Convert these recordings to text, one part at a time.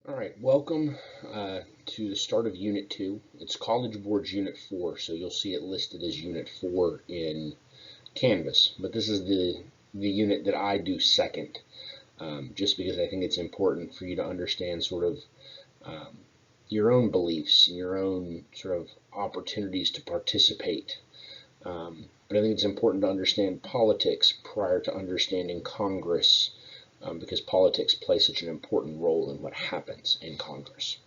All right, welcome to the start of Unit 2. It's College Board's Unit 4, so you'll see it listed as Unit 4 in Canvas. But this is the unit that I do second, just because I think it's important for you to understand sort of um, your own beliefs and your own sort of opportunities to participate. But I think it's important to understand politics prior to understanding Congress, because politics play such an important role in what happens in Congress.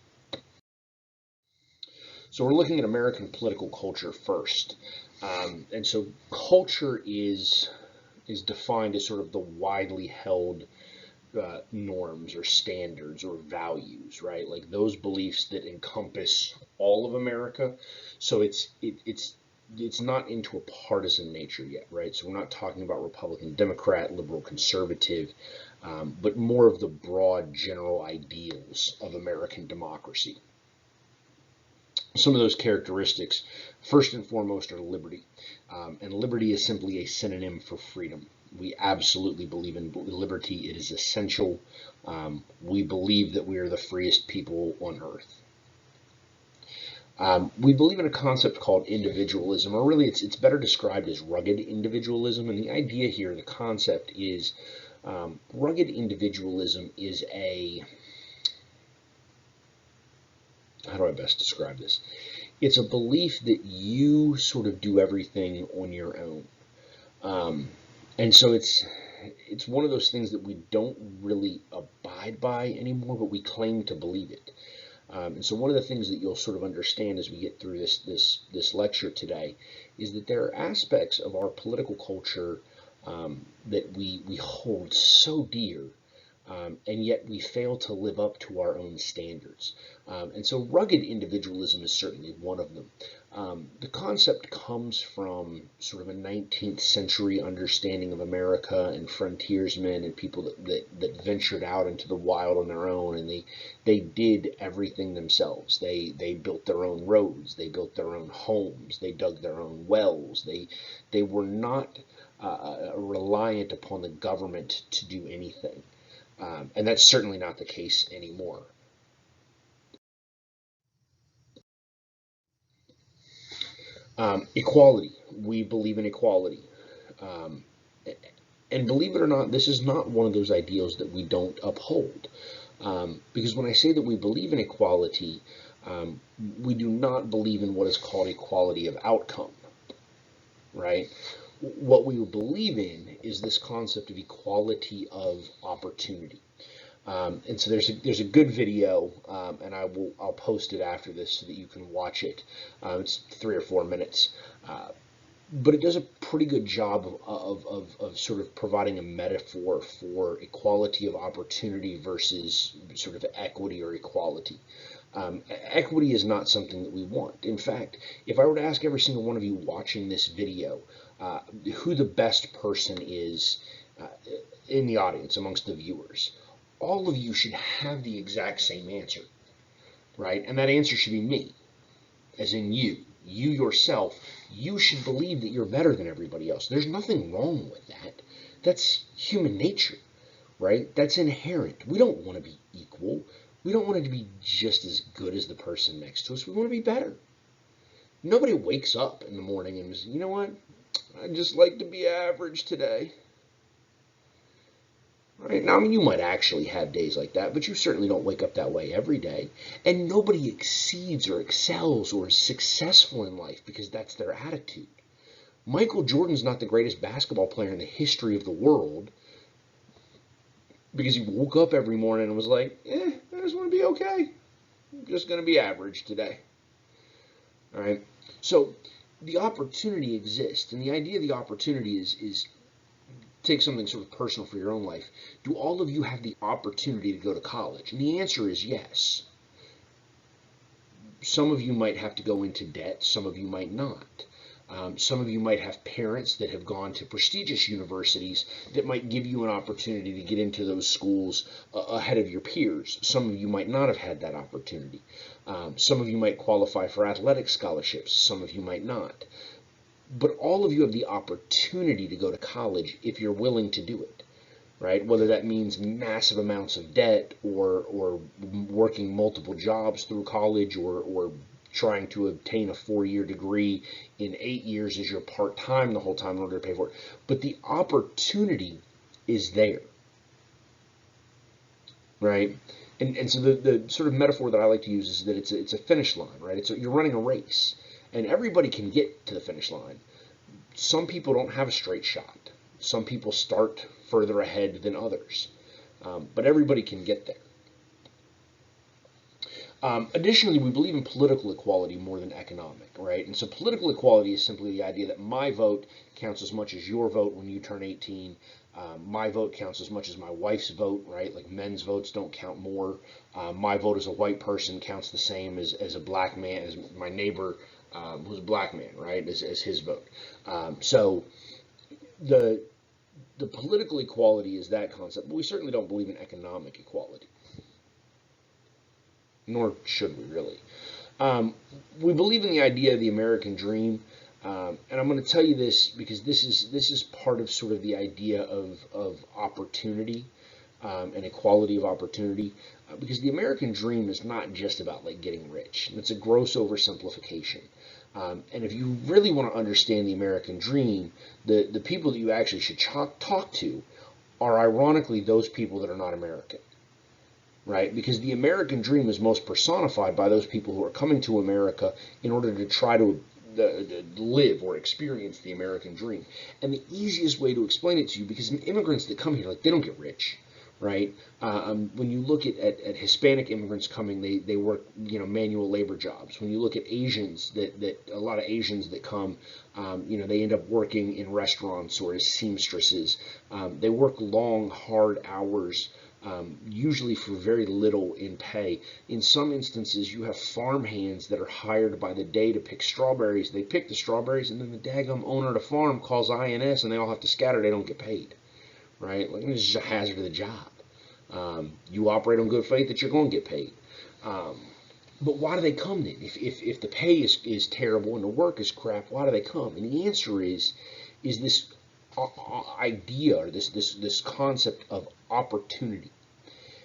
So we're looking at American political culture first. And so culture is defined as sort of the widely held norms or standards or values, right? Like those beliefs that encompass all of America. So it's not into a partisan nature yet, right? So we're not talking about Republican, Democrat, liberal, conservative, but more of the broad general ideals of American democracy. Some of those characteristics, first and foremost, are liberty. And liberty is simply a synonym for freedom. We absolutely believe in liberty. It is essential. We believe that we are the freest people on earth. We believe in a concept called individualism, or really it's better described as rugged individualism. And the idea here, the concept is rugged individualism is how do I best describe this? It's a belief that you sort of do everything on your own. And so it's one of those things that we don't really abide by anymore, but we claim to believe it. And so one of the things that you'll sort of understand as we get through this lecture today is that there are aspects of our political culture that we hold so dear, and yet we fail to live up to our own standards. And so rugged individualism is certainly one of them. The concept comes from sort of a 19th century understanding of America and frontiersmen and people that ventured out into the wild on their own, and they did everything themselves. They built their own roads, they built their own homes, they dug their own wells. They were not reliant upon the government to do anything. And that's certainly not the case anymore. Equality. We believe in equality. Um, and believe it or not, this is not one of those ideals that we don't uphold. Because when I say that we believe in equality, we do not believe in what is called equality of outcome, right? What we believe in is this concept of equality of opportunity. And so there's a good video, and I'll post it after this so that you can watch it. It's 3 or 4 minutes, but it does a pretty good job of sort of providing a metaphor for equality of opportunity versus sort of equity or equality. Equity is not something that we want. In fact, if I were to ask every single one of you watching this video who the best person is in the audience amongst the viewers, all of you should have the exact same answer, right? And that answer should be me, as in you. You yourself, you should believe that you're better than everybody else. There's nothing wrong with that. That's human nature, right? That's inherent. We don't want to be equal. We don't want to be just as good as the person next to us. We want to be better. Nobody wakes up in the morning and says, you know what? I'd just like to be average today. Right? Now, I mean, you might actually have days like that, but you certainly don't wake up that way every day. And nobody exceeds or excels or is successful in life because that's their attitude. Michael Jordan's not the greatest basketball player in the history of the world because he woke up every morning and was like, I just want to be okay. I'm just going to be average today. All right? So the opportunity exists, and the idea of the opportunity is take something sort of personal for your own life. Do all of you have the opportunity to go to college? And the answer is yes. Some of you might have to go into debt. Some of you might not. Some of you might have parents that have gone to prestigious universities that might give you an opportunity to get into those schools ahead of your peers. Some of you might not have had that opportunity. Some of you might qualify for athletic scholarships. Some of you might not. But all of you have the opportunity to go to college if you're willing to do it. right? Whether that means massive amounts of debt or working multiple jobs through college or trying to obtain a 4-year degree in 8 years as your part-time the whole time in order to pay for it. But the opportunity is there, right? And so the sort of metaphor that I like to use is that it's a finish line, right? You're running a race, and everybody can get to the finish line. Some people don't have a straight shot. Some people start further ahead than others, but everybody can get there. Additionally, we believe in political equality more than economic, right? And so political equality is simply the idea that my vote counts as much as your vote when you turn 18. My vote counts as much as my wife's vote, right? Like men's votes don't count more. My vote as a white person counts the same as a black man, as my neighbor who's a black man, right? As his vote. So the political equality is that concept, but we certainly don't believe in economic equality, nor should we really. We believe in the idea of the American dream, and I'm going to tell you this because this is part of sort of the idea of opportunity and equality of opportunity. Because the American dream is not just about like getting rich. It's a gross oversimplification. And if you really want to understand the American dream, the people that you actually should talk to are ironically those people that are not American, right? Because the American dream is most personified by those people who are coming to America in order to try to live or experience the American dream. And the easiest way to explain it to you, because immigrants that come here, like they don't get rich, right? When you look at Hispanic immigrants coming, they work manual labor jobs. When you look at Asians, that a lot of Asians that come, they end up working in restaurants or as seamstresses. They work long, hard hours. Usually for very little in pay. In some instances, you have farm hands that are hired by the day to pick strawberries. They pick the strawberries, and then the daggum owner of the farm calls INS, and they all have to scatter. They don't get paid, right? Like, it's just a hazard of the job. You operate on good faith that you're going to get paid. But why do they come then? If the pay is terrible and the work is crap, why do they come? And the answer is this idea, or this concept of opportunity.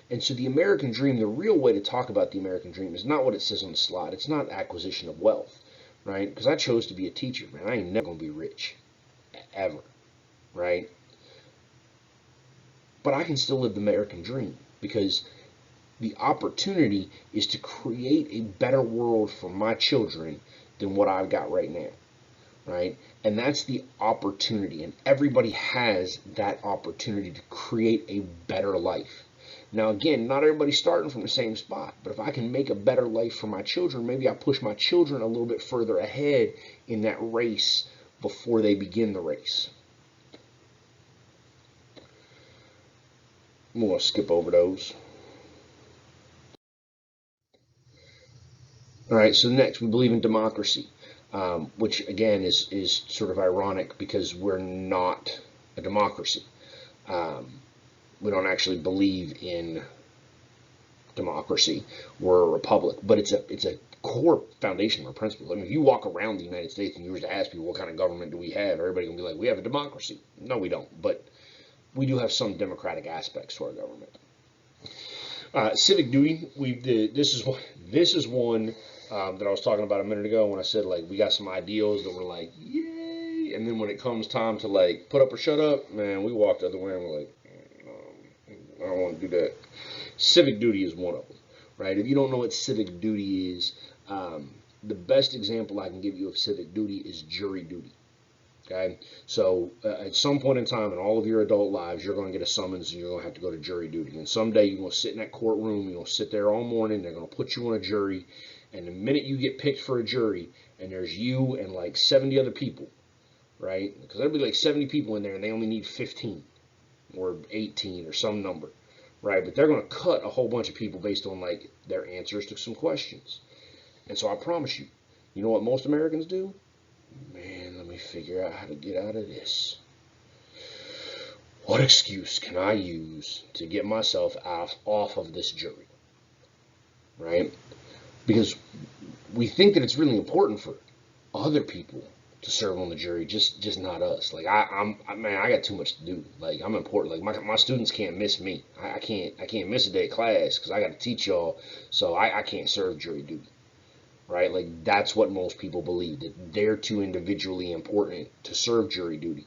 And so the American dream, the real way to talk about the American dream is not what it says on the slide. It's not acquisition of wealth, right? Because I chose to be a teacher, man. I ain't never going to be rich, ever, right? But I can still live the American dream because the opportunity is to create a better world for my children than what I've got right now, right? And that's the opportunity, and everybody has that opportunity to create a better life. Now, again, not everybody's starting from the same spot, but if I can make a better life for my children, maybe I push my children a little bit further ahead in that race before they begin the race. I'm going to skip over those. All right, so next, we believe in democracy, which, again, is sort of ironic because we're not a democracy. We don't actually believe in democracy. We're a republic, but it's a core foundation of our principles. I mean, if you walk around the United States and you were to ask people what kind of government do we have, everybody's gonna be like, we have a democracy. No, we don't, but we do have some democratic aspects to our government. Civic duty. This is one that I was talking about a minute ago when I said like we got some ideals that were like yay, and then when it comes time to like put up or shut up, man, we walk the other way and we're like, I don't want to do that. Civic duty is one of them, right? If you don't know what civic duty is, the best example I can give you of civic duty is jury duty. Okay, so at some point in time in all of your adult lives, you're going to get a summons and you're going to have to go to jury duty. And someday you're going to sit in that courtroom, you're going to sit there all morning, they're going to put you on a jury, and the minute you get picked for a jury, and there's you and like 70 other people, right? Because there'll be like 70 people in there and they only need 15 or 18 or some number, right? But they're going to cut a whole bunch of people based on like their answers to some questions. And so I promise you, you know what most Americans do? Man, let me figure out how to get out of this. What excuse can I use to get myself off of this jury, right? Because we think that it's really important for other people to serve on the jury, just not us. Like man, I got too much to do. Like I'm important. Like my students can't miss me. I can't miss a day of class because I got to teach y'all. So I can't serve jury duty, right? Like that's what most people believe, that they're too individually important to serve jury duty.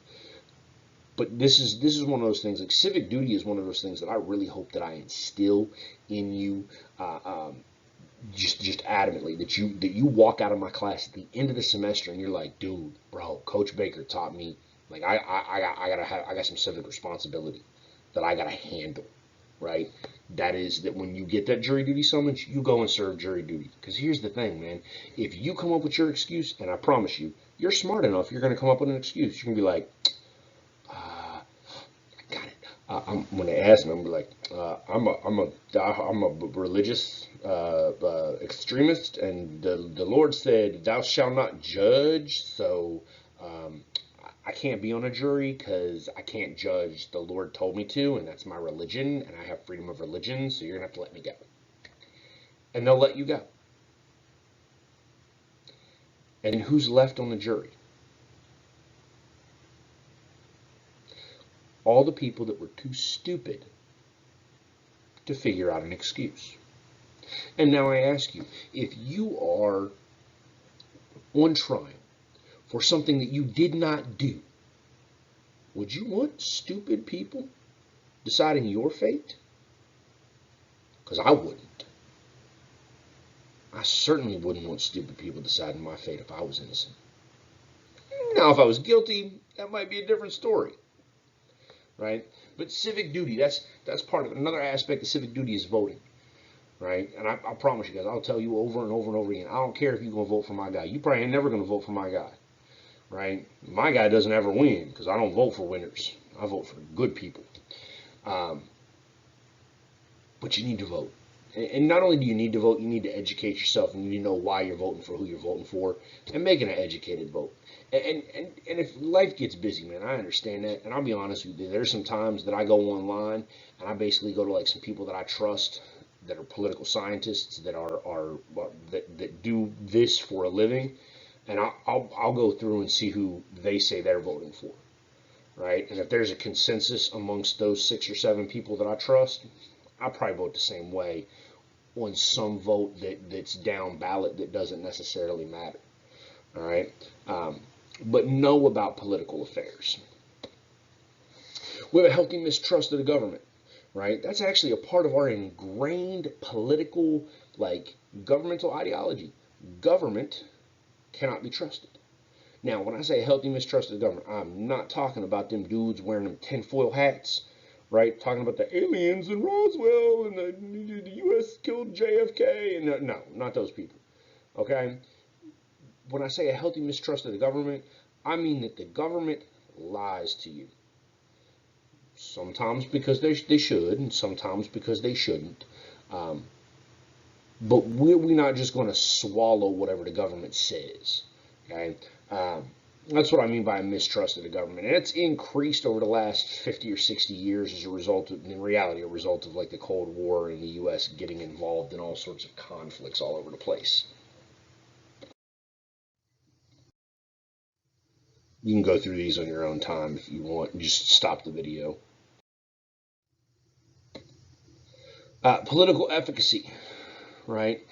But this is one of those things. Like civic duty is one of those things that I really hope that I instill in you. Uh, um, just adamantly, that you walk out of my class at the end of the semester and you're like, dude, bro, Coach Baker taught me, like I got some civic responsibility that I gotta handle, right? That is that when you get that jury duty summons, you go and serve jury duty. Because here's the thing, man, if you come up with your excuse, and I promise you, you're smart enough, you're gonna come up with an excuse. You're gonna be like, got it. When they ask me, I'm like, I'm a religious extremist, and the Lord said, "Thou shalt not judge." So um, I can't be on a jury because I can't judge. The Lord told me to, and that's my religion, and I have freedom of religion. So you're gonna have to let me go, and they'll let you go. And who's left on the jury? All the people that were too stupid to figure out an excuse. And now I ask you, if you are on trial for something that you did not do, would you want stupid people deciding your fate? Because I wouldn't. I certainly wouldn't want stupid people deciding my fate if I was innocent. Now, if I was guilty, that might be a different story, right? But civic duty, that's part of it. Another aspect of civic duty is voting, right? And I promise you guys, I'll tell you over and over and over again, I don't care if you're going to vote for my guy. You probably ain't never going to vote for my guy, right? My guy doesn't ever win because I don't vote for winners. I vote for good people. But you need to vote. And not only do you need to vote, you need to educate yourself, and you need to know why you're voting for who you're voting for, and making an educated vote. And if life gets busy, man, I understand that. And I'll be honest with you, there's some times that I go online and I basically go to like some people that I trust, that are political scientists, that that do this for a living, and I'll go through and see who they say they're voting for, right? And if there's a consensus amongst those 6 or 7 people that I trust, I probably vote the same way on some vote that's down ballot that doesn't necessarily matter. All right, but know about political affairs. We have a healthy mistrust of the government, right? That's actually a part of our ingrained political, like governmental ideology. Government cannot be trusted. Now, when I say healthy mistrust of the government, I'm not talking about them dudes wearing them tinfoil hats, right? Talking about the aliens in Roswell and the U.S. killed JFK, and no, not those people. Okay? When I say a healthy mistrust of the government, I mean that the government lies to you. Sometimes because they should, and sometimes because they shouldn't. But we're not just going to swallow whatever the government says. Okay? That's what I mean by a mistrust of the government. And it's increased over the last 50 or 60 years as a result of, in reality, a result of like the Cold War and the U.S. getting involved in all sorts of conflicts all over the place. You can go through these on your own time if you want. Just stop the video. Political efficacy, right?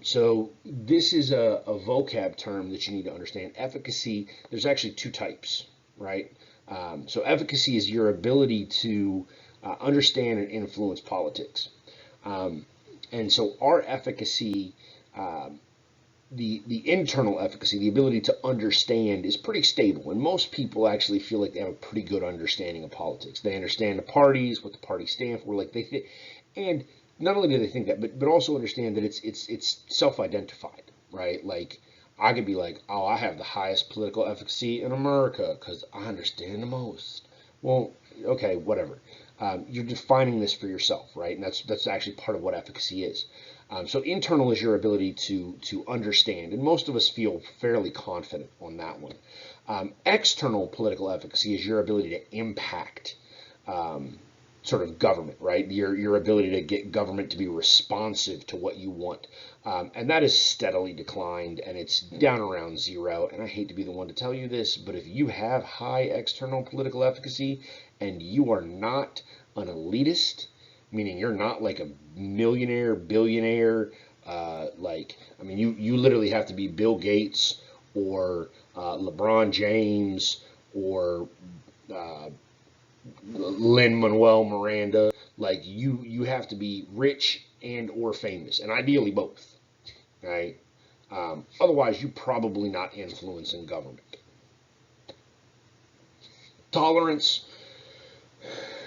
So this is a vocab term that you need to understand. Efficacy, there's actually 2 types, right? So efficacy is your ability to understand and influence politics. And so our efficacy, the internal efficacy, the ability to understand, is pretty stable. And most people actually feel like they have a pretty good understanding of politics. They understand the parties, what the parties stand for, like and not only do they think that, but also understand that it's self-identified, right? Like I could be like, oh, I have the highest political efficacy in America because I understand the most. Well, okay, whatever. You're defining this for yourself, right? And that's actually part of what efficacy is. So internal is your ability to understand, and most of us feel fairly confident on that one. External political efficacy is your ability to impact sort of government, right? Your ability to get government to be responsive to what you want. And that has steadily declined, and it's down around zero. And I hate to be the one to tell you this, but if you have high external political efficacy and you are not an elitist, meaning you're not like a millionaire, billionaire, I mean, you literally have to be Bill Gates or LeBron James or uh, Lin-Manuel Miranda. Like you have to be rich and or famous, and ideally both, right? Otherwise, you're probably not influencing government. Tolerance,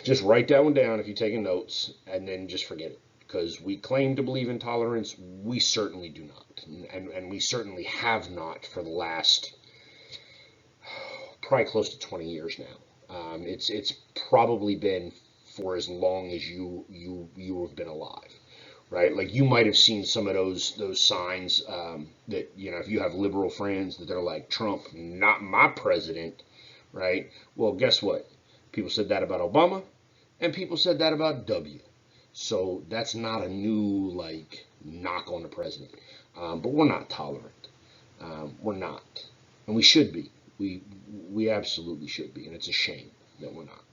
just write that one down if you're taking notes, and then just forget it. Because we claim to believe in tolerance, we certainly do not, and we certainly have not for the last probably close to 20 years now. It's probably been for as long as you have been alive, right? Like you might have seen some of those signs that if you have liberal friends that they're like Trump, not my president, right? Well, guess what? People said that about Obama, and people said that about W. So that's not a new like knock on the president. But we're not tolerant. We're not, and we should be. We absolutely should be, and it's a shame that we're not.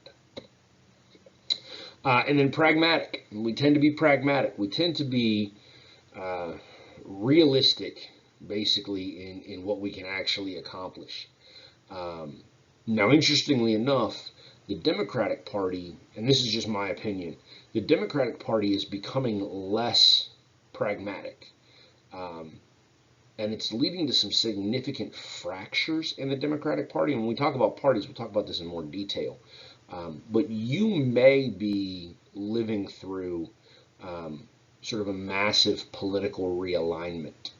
And then pragmatic. We tend to be pragmatic. We tend to be uh, realistic, basically, in what we can actually accomplish. Now, interestingly enough, the Democratic Party, and this is just my opinion, the Democratic Party is becoming less pragmatic. Um, and it's leading to some significant fractures in the Democratic Party. And when we talk about parties, we'll talk about this in more detail. But you may be living through um, sort of a massive political realignment.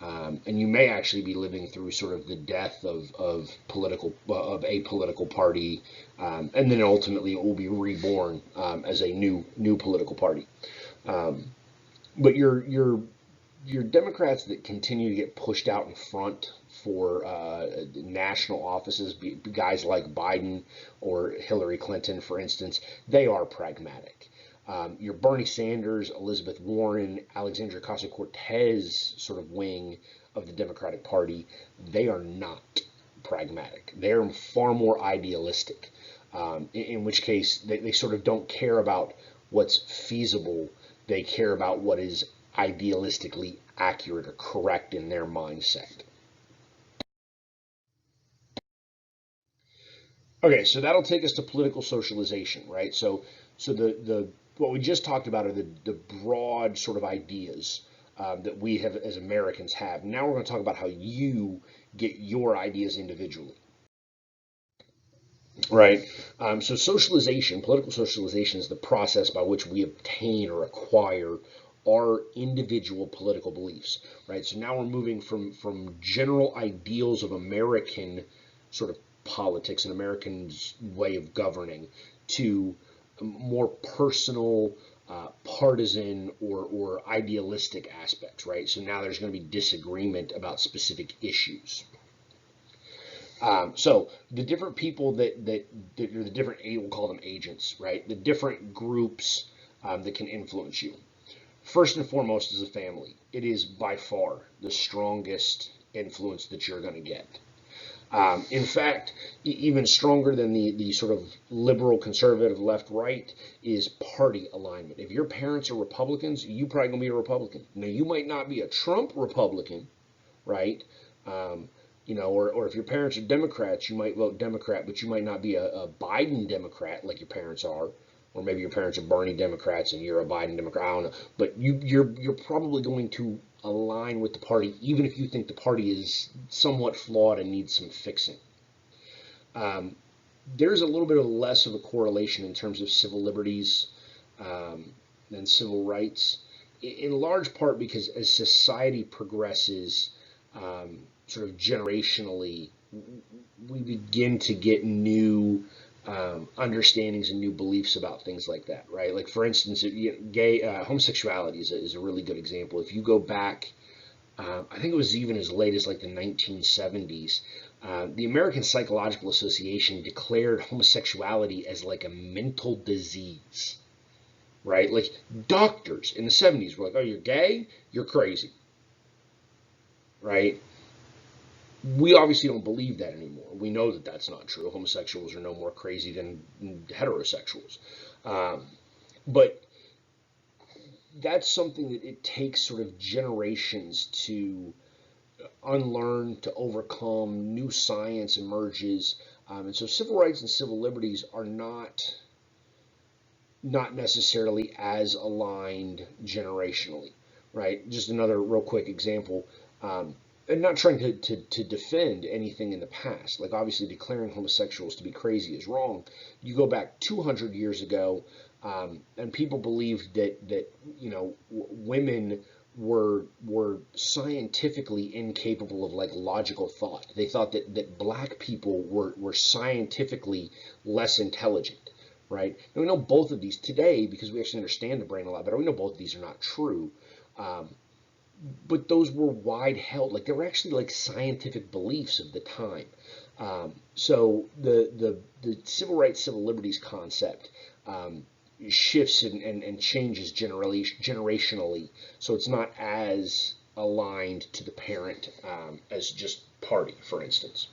And you may actually be living through sort of the death of a political party, and then ultimately it will be reborn as a new political party. Um, but your Democrats that continue to get pushed out in front for national offices, guys like Biden or Hillary Clinton, for instance, they are pragmatic. Your Bernie Sanders, Elizabeth Warren, Alexandria Ocasio-Cortez sort of wing of the Democratic Party, they are not pragmatic. They're far more idealistic, in which case they sort of don't care about what's feasible. They care about what is idealistically accurate or correct in their mindset. Okay, so that'll take us to political socialization, right? So the what we just talked about are the broad sort of ideas that we have as Americans have. Now we're going to talk about how you get your ideas individually, right? So socialization, political socialization, is the process by which we obtain or acquire our individual political beliefs, right? So now we're moving from general ideals of American sort of politics and Americans' way of governing to more personal, partisan, or idealistic aspects, right? So now there's going to be disagreement about specific issues. So the different people that are the different, we'll call them agents, right? The different groups that can influence you. First and foremost is a family. It is by far the strongest influence that you're going to get. In fact, even stronger than the sort of liberal, conservative, left, right is party alignment. If your parents are Republicans, you probably gonna be a Republican. Now, you might not be a Trump Republican, right? Um, or if your parents are Democrats, you might vote Democrat, but you might not be a Biden Democrat like your parents are, or maybe your parents are Bernie Democrats and you're a Biden Democrat. I don't know, but you're probably going to align with the party, even if you think the party is somewhat flawed and needs some fixing. Um, there's a little bit of less of a correlation in terms of civil liberties than civil rights, in large part because as society progresses, sort of generationally, we begin to get new understandings and new beliefs about things like that, right? Like for instance, gay homosexuality is a really good example. If you go back, I think it was even as late as like the 1970s, the American Psychological Association declared homosexuality as like a mental disease. right? Like doctors in the 70s were like, oh, you're gay, you're crazy, right? We obviously don't believe that anymore. We know that that's not true. Homosexuals are no more crazy than heterosexuals. Um, but that's something that it takes sort of generations to unlearn, to overcome. New science emerges. And so civil rights and civil liberties are not necessarily as aligned generationally, right? Just another real quick example. And not trying to defend anything in the past. Like, obviously, declaring homosexuals to be crazy is wrong. You go back 200 years ago, and people believed that women were scientifically incapable of like logical thought. They thought that black people were scientifically less intelligent, right? And we know both of these today because we actually understand the brain a lot better. We know both of these are not true. But those were wide held, like they were actually like scientific beliefs of the time. So the civil rights, civil liberties concept shifts and changes generationally, so it's not as aligned to the parent as just party, for instance.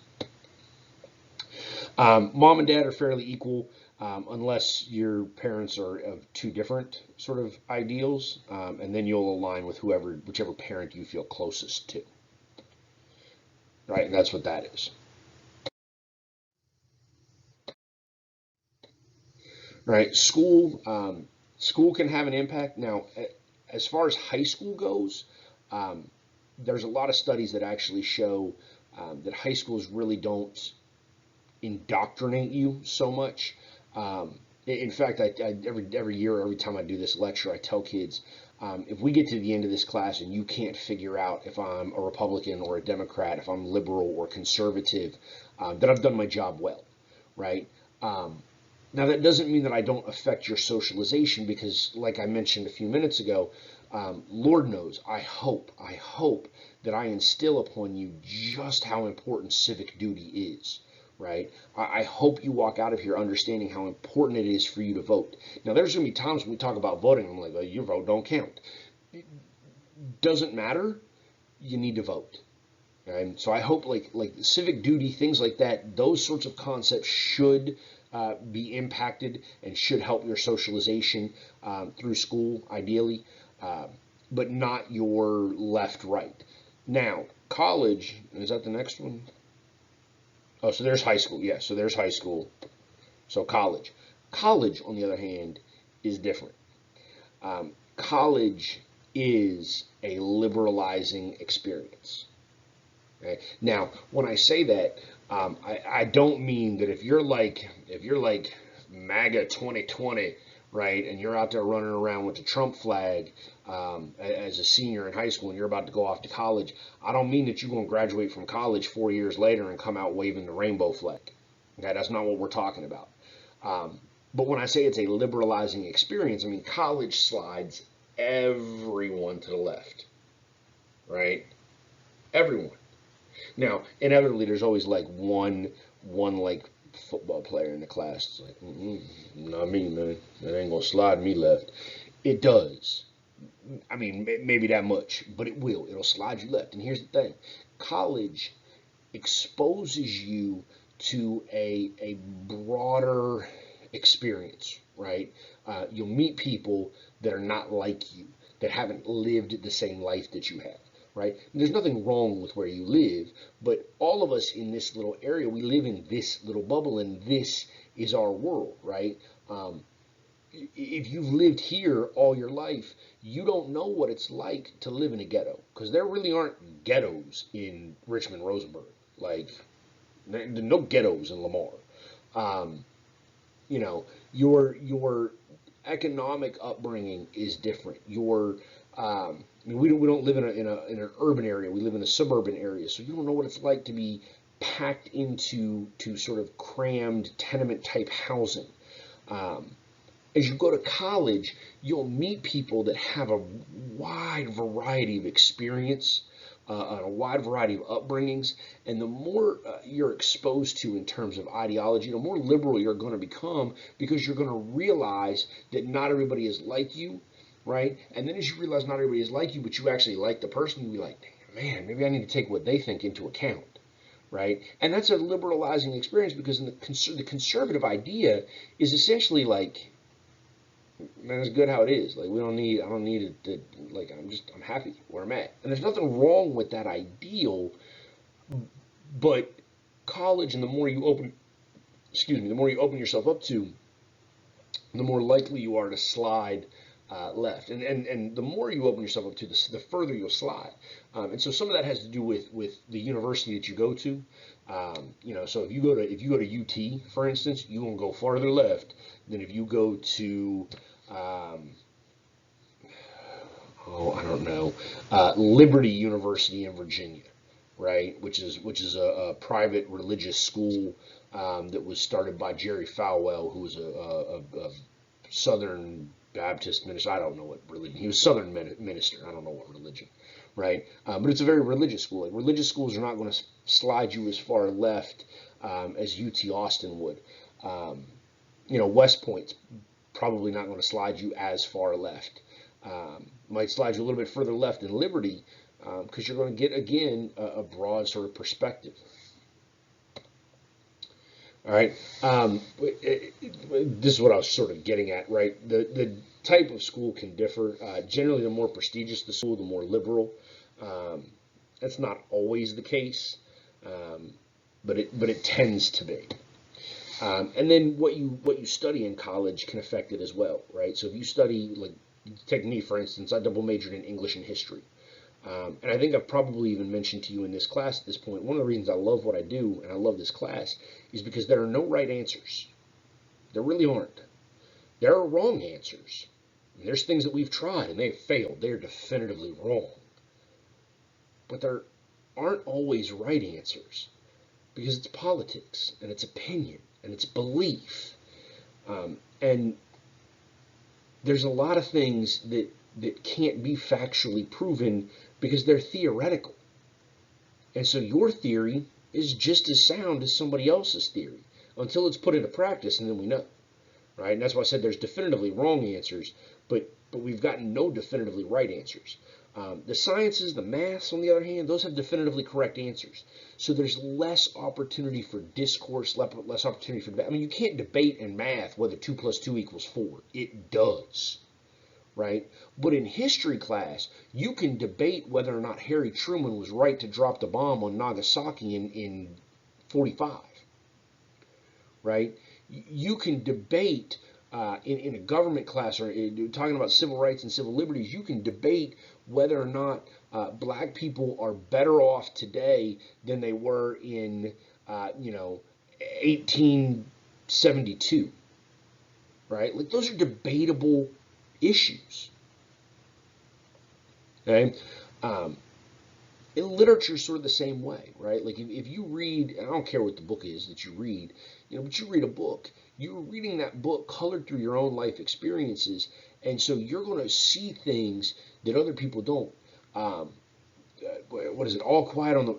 Mom and dad are fairly equal, unless your parents are of two different sort of ideals, and then you'll align with whichever parent you feel closest to, right? And that's what that is. Right? School can have an impact. Now, as far as high school goes, um, there's a lot of studies that actually show that high schools really don't indoctrinate you so much. In fact, every year, every time I do this lecture, I tell kids, if we get to the end of this class and you can't figure out if I'm a Republican or a Democrat, if I'm liberal or conservative, then I've done my job well, right? Now, that doesn't mean that I don't affect your socialization because, like I mentioned a few minutes ago, Lord knows, I hope that I instill upon you just how important civic duty is, right? I hope you walk out of here understanding how important it is for you to vote. Now, there's going to be times when we talk about voting, I'm like, oh, your vote don't count. It doesn't matter. You need to vote. And so I hope like civic duty, things like that, those sorts of concepts should be impacted and should help your socialization through school, ideally, uh, but not your left right. Now, college, is that the next one? Oh, so there's high school. Yeah, so there's high school. So college. College, on the other hand, is different. College is a liberalizing experience. Okay? Now, when I say that, I don't mean that if you're like MAGA 2020, right, and you're out there running around with the Trump flag as a senior in high school and you're about to go off to college, I don't mean that you're going to graduate from college 4 years later and come out waving the rainbow flag. Okay, that's not what we're talking about. But when I say it's a liberalizing experience, I mean college slides everyone to the left, right? Everyone. Now, inevitably, there's always like one like football player in the class. It's like, not me, man. That ain't gonna slide me left. It does. I mean, maybe that much, but it will. It'll slide you left. And here's the thing: college exposes you to a broader experience, right? You'll meet people that are not like you, that haven't lived the same life that you have, right? And there's nothing wrong with where you live, but all of us in this little area, we live in this little bubble, and this is our world, right? If you've lived here all your life, you don't know what it's like to live in a ghetto because there really aren't ghettos in Richmond, Rosenberg. Like, there are no ghettos in Lamar. Um, your economic upbringing is different. I mean, we don't live in an urban area. We live in a suburban area, so you don't know what it's like to be packed into to sort of crammed tenement type housing. Um, As you go to college, you'll meet people that have a wide variety of experience, a wide variety of upbringings, and the more you're exposed to in terms of ideology, the more liberal you're going to become, because you're going to realize that not everybody is like you, right? And then as you realize not everybody is like you, but you actually like the person, you'll be like, man, maybe I need to take what they think into account. Right, and that's a liberalizing experience, because in the conservative idea is essentially like, man, it's good how it is. Like, I don't need it to, like, I'm happy where I'm at. And there's nothing wrong with that ideal, but college, and the more you open yourself up to, the more likely you are to slide left. And the more you open yourself up to, the further you'll slide. And so some of that has to do with the university that you go to. So if you go to UT, for instance, you won't go farther left than if you go to I don't know, Liberty University in Virginia, right? Which is a private religious school that was started by Jerry Falwell, who was a Southern Baptist minister. I don't know what religion. He was Southern minister. I don't know what religion, right? But it's a very religious school. Like, religious schools are not going to slide you as far left as UT Austin would. West Point's probably not going to slide you as far left. Might slide you a little bit further left than Liberty, because you're going to get, again, a broad sort of perspective. All right. This is what I was sort of getting at, right? The type of school can differ. Generally, the more prestigious the school, the more liberal. That's not always the case, but it tends to be. And then what you study in college can affect it as well, right? So if you study, like, take me for instance, I double majored in English and history. And I think I've probably even mentioned to you in this class at this point, one of the reasons I love what I do and I love this class is because there are no right answers. There really aren't. There are wrong answers. And there's things that we've tried and they've failed. They're definitively wrong. But there aren't always right answers, because it's politics and it's opinion and it's belief. And there's a lot of things that can't be factually proven because they're theoretical. And so your theory is just as sound as somebody else's theory until it's put into practice, and then we know, right? And that's why I said there's definitively wrong answers, but we've got no definitively right answers. The sciences, the maths, on the other hand, those have definitively correct answers. So there's less opportunity for discourse, less opportunity for debate. I mean, you can't debate in math whether 2 + 2 = 4. It does. Right? But in history class, you can debate whether or not Harry Truman was right to drop the bomb on Nagasaki in 45. Right? You can debate in a government class, or talking about civil rights and civil liberties, you can debate whether or not black people are better off today than they were in 1872. Right? Like, those are debatable issues. Okay? In literature, sort of the same way, right? Like, if you read, and I don't care what the book is that you read, but you read a book, you're reading that book colored through your own life experiences, and so you're going to see things that other people don't. What is it? Not All Quiet on the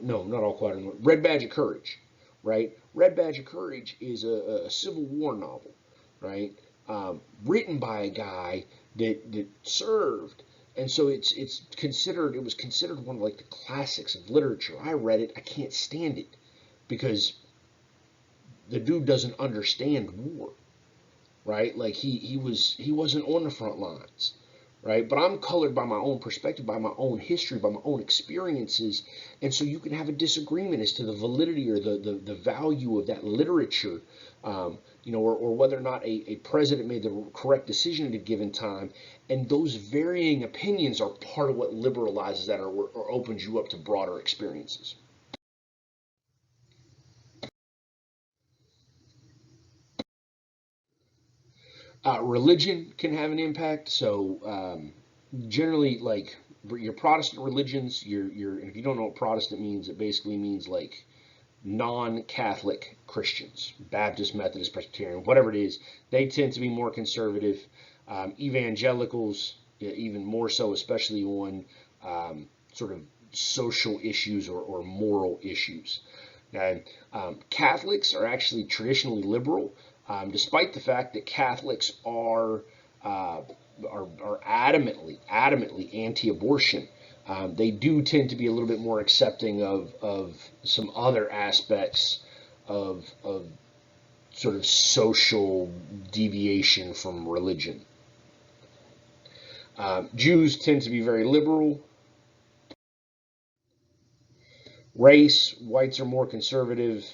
Red Badge of Courage, right? Red Badge of Courage is a Civil War novel, right? Written by a guy that served, and so it was considered one of, like, the classics of literature. I read it. I can't stand it because the dude doesn't understand war, right? Like, he wasn't on the front lines, right? But I'm colored by my own perspective, by my own history, by my own experiences, and so you can have a disagreement as to the validity or the value of that literature, or whether or not a president made the correct decision at a given time. And those varying opinions are part of what liberalizes that, or opens you up to broader experiences. Religion can have an impact. So generally, like, your Protestant religions, and if you don't know what Protestant means, it basically means, like, non-Catholic Christians, Baptist, Methodist, Presbyterian, whatever it is, they tend to be more conservative. Evangelicals, even more so, especially on sort of social issues or moral issues. Okay? Catholics are actually traditionally liberal, despite the fact that Catholics are adamantly anti-abortion. They do tend to be a little bit more accepting of some other aspects of sort of social deviation from religion. Jews tend to be very liberal. Race, whites are more conservative.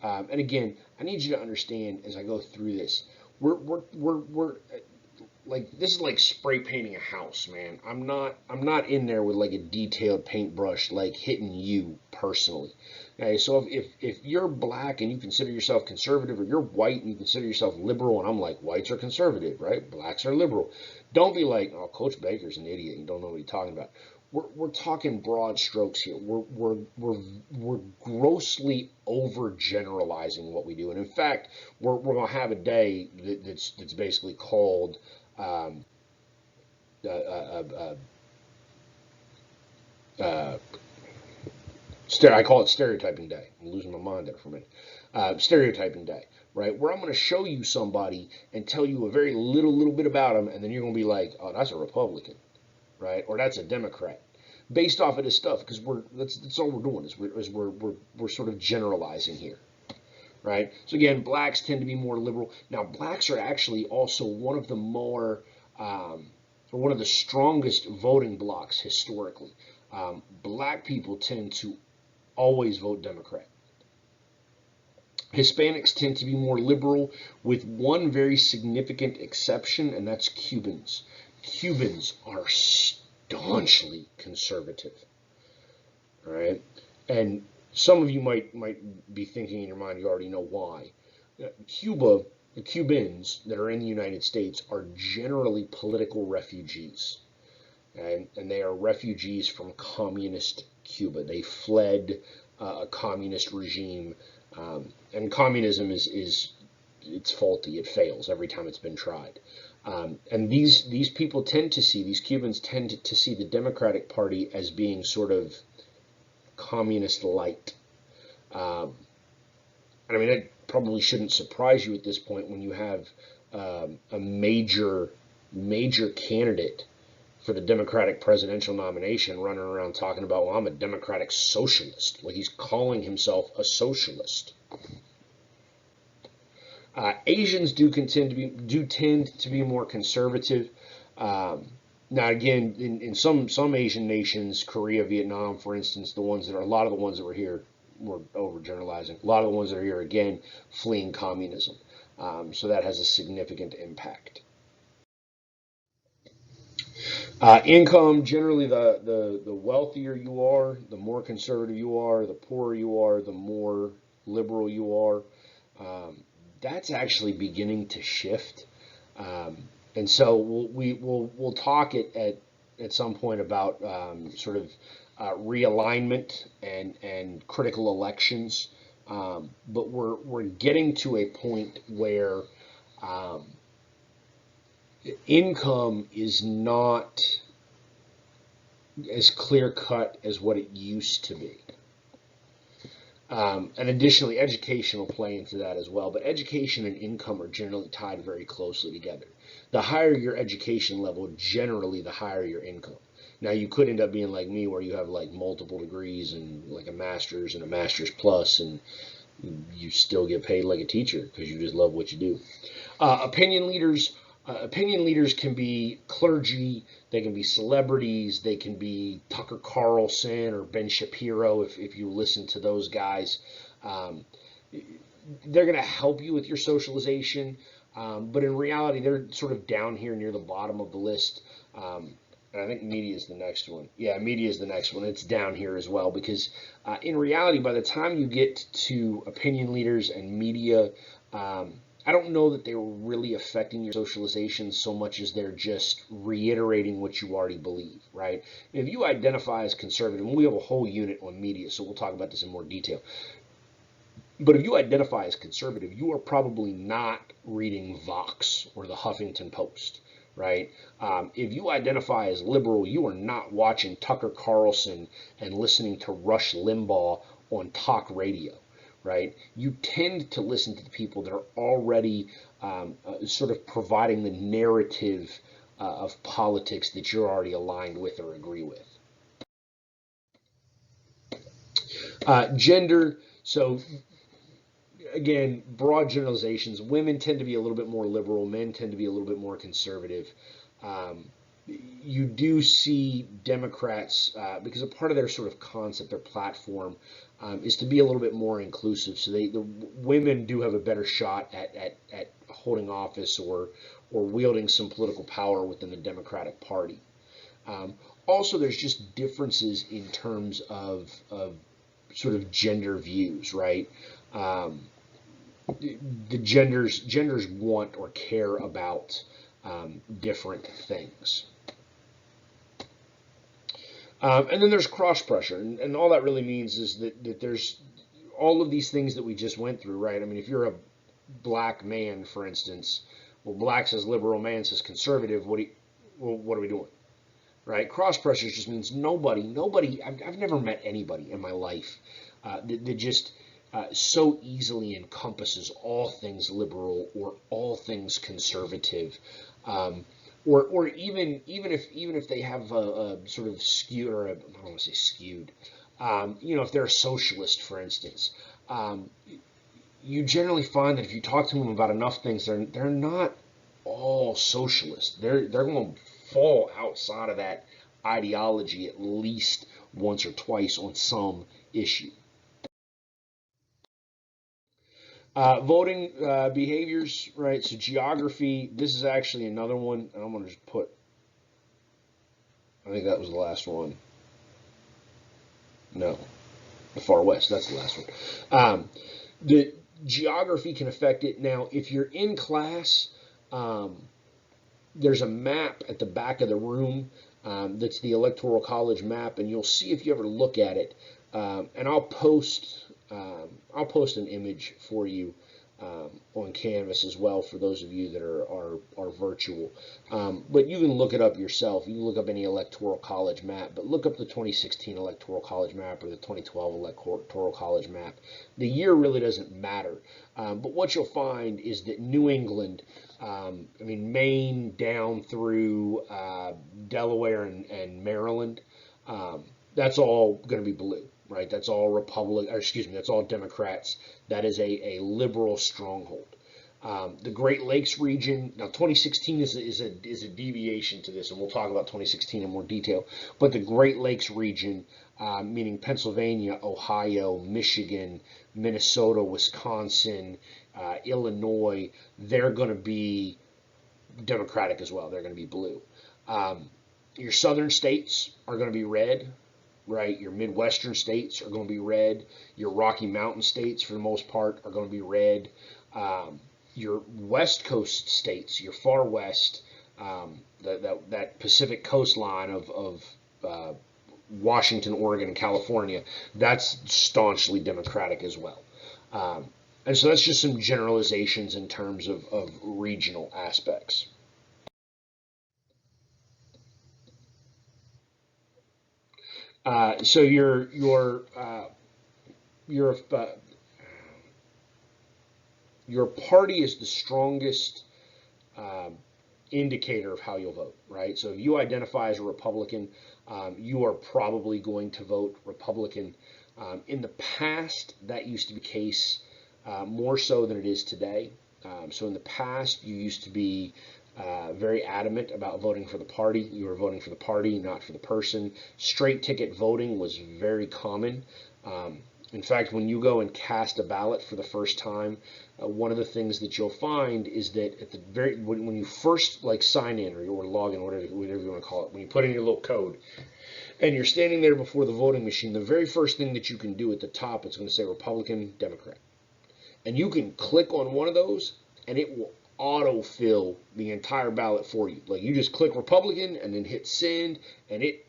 And again, I need you to understand as I go through this, we're like, this is like spray painting a house, man. I'm not in there with like a detailed paintbrush like hitting you personally. Okay, so if you're black and you consider yourself conservative, or you're white and you consider yourself liberal, and I'm like, whites are conservative, right? Blacks are liberal. Don't be like, oh, Coach Baker's an idiot and don't know what he's talking about. We're talking broad strokes here. We're grossly overgeneralizing what we do, and in fact, we're gonna have a day that's basically called um, uh, uh, uh, uh, I call it stereotyping day. I'm losing my mind there for a minute. Stereotyping day, right? Where I'm going to show you somebody and tell you a very little bit about them, and then you're going to be like, oh, that's a Republican, right? Or that's a Democrat, based off of this stuff, because that's all we're doing is we're sort of generalizing here, right? So again, blacks tend to be more liberal. Now, blacks are actually also one of the more or one of the strongest voting blocs historically. Black people tend to always vote Democrat. Hispanics tend to be more liberal, with one very significant exception, and that's Cubans. Cubans are staunchly conservative, all right? And some of you might be thinking in your mind, you already know why. Cuba, the Cubans that are in the United States are generally political refugees. And they are refugees from communist Cuba. They fled a communist regime, and communism is it's faulty. It fails every time it's been tried. And these people tend to see, these Cubans tend to see the Democratic Party as being sort of communist light. And I mean, that probably shouldn't surprise you at this point when you have a major candidate for the Democratic presidential nomination running around talking about, well, I'm a Democratic socialist. Like, he's calling himself a socialist. Asians do tend to be more conservative. Now, again, in some Asian nations, Korea, Vietnam, for instance, a lot of the ones that were here, we're overgeneralizing. A lot of the ones that are here, again, fleeing communism. So that has a significant impact. Income, generally, the wealthier you are, the more conservative you are. The poorer you are, the more liberal you are. That's actually beginning to shift. And so we'll talk at some point about sort of realignment and critical elections. But we're getting to a point where income is not as clear cut as what it used to be. And additionally, education will play into that as well. But education and income are generally tied very closely together. The higher your education level, generally, the higher your income. Now, you could end up being like me, where you have like multiple degrees and like a master's and a master's plus, and you still get paid like a teacher because you just love what you do. Opinion leaders. Opinion leaders can be clergy, they can be celebrities, they can be Tucker Carlson or Ben Shapiro if you listen to those guys. Um, they're going to help you with your socialization, but in reality, they're sort of down here near the bottom of the list. And I think media is the next one. Yeah, media is the next one. It's down here as well because in reality, by the time you get to opinion leaders and media, I don't know that they were really affecting your socialization so much as they're just reiterating what you already believe, right? And if you identify as conservative, and we have a whole unit on media, so we'll talk about this in more detail. But if you identify as conservative, you are probably not reading Vox or the Huffington Post, right? If you identify as liberal, you are not watching Tucker Carlson and listening to Rush Limbaugh on talk radio, right? You tend to listen to the people that are already sort of providing the narrative of politics that you're already aligned with or agree with. Gender. So again, broad generalizations. Women tend to be a little bit more liberal. Men tend to be a little bit more conservative. Um, you do see Democrats, because a part of their sort of concept, their platform, is to be a little bit more inclusive. So the women do have a better shot at holding office or wielding some political power within the Democratic Party. Um, Also, there's just differences in terms of sort of gender views, right? Um, the genders want or care about different things. And then there's cross pressure, and all that really means is that there's all of these things that we just went through, right? I mean, if you're a black man, for instance, well, black says liberal, man says conservative. What are we doing, right? Cross pressure just means nobody. I've never met anybody in my life that just so easily encompasses all things liberal or all things conservative, or even if they have a sort of skewed, or I don't want to say skewed, if they're a socialist, for instance, um, you generally find that if you talk to them about enough things, they're not all socialist. They're going to fall outside of that ideology at least once or twice on some issue. Voting behaviors, right? So geography. This is actually another one, and I'm going to just put. I think that was the last one. No, the far west. That's the last one. The geography can affect it. Now, if you're in class, um, there's a map at the back of the room that's the Electoral College map, and you'll see if you ever look at it. And I'll post an image for you on Canvas as well for those of you that are virtual. But you can look it up yourself. You can look up any Electoral College map, but look up the 2016 Electoral College map or the 2012 Electoral College map. The year really doesn't matter. But what you'll find is that New England, Maine down through Delaware and Maryland, that's all going to be blue, right? That's all that's all Democrats. That is a liberal stronghold. The Great Lakes region. Now, 2016 is a deviation to this, and we'll talk about 2016 in more detail. But the Great Lakes region, meaning Pennsylvania, Ohio, Michigan, Minnesota, Wisconsin, Illinois, they're going to be Democratic as well. They're going to be blue. Your southern states are going to be red, right? Your Midwestern states are going to be red. Your Rocky Mountain states, for the most part, are going to be red. Your West Coast states, your far west, that Pacific coastline of Washington, Oregon, and California, that's staunchly Democratic as well. And so that's just some generalizations in terms of regional aspects. So your party is the strongest um, indicator of how you'll vote, right? So if you identify as a Republican, you are probably going to vote Republican. In the past, that used to be the case more so than it is today. So in the past, you used to be very adamant about voting for the party. You were voting for the party, not for the person. Straight ticket voting was very common. In fact, when you go and cast a ballot for the first time, one of the things that you'll find is that at the when you first sign in or log in, whatever you want to call it, when you put in your little code and you're standing there before the voting machine, the very first thing that you can do at the top, it's going to say Republican, Democrat, and you can click on one of those, and it will autofill the entire ballot for you. Like, you just click Republican and then hit send, and it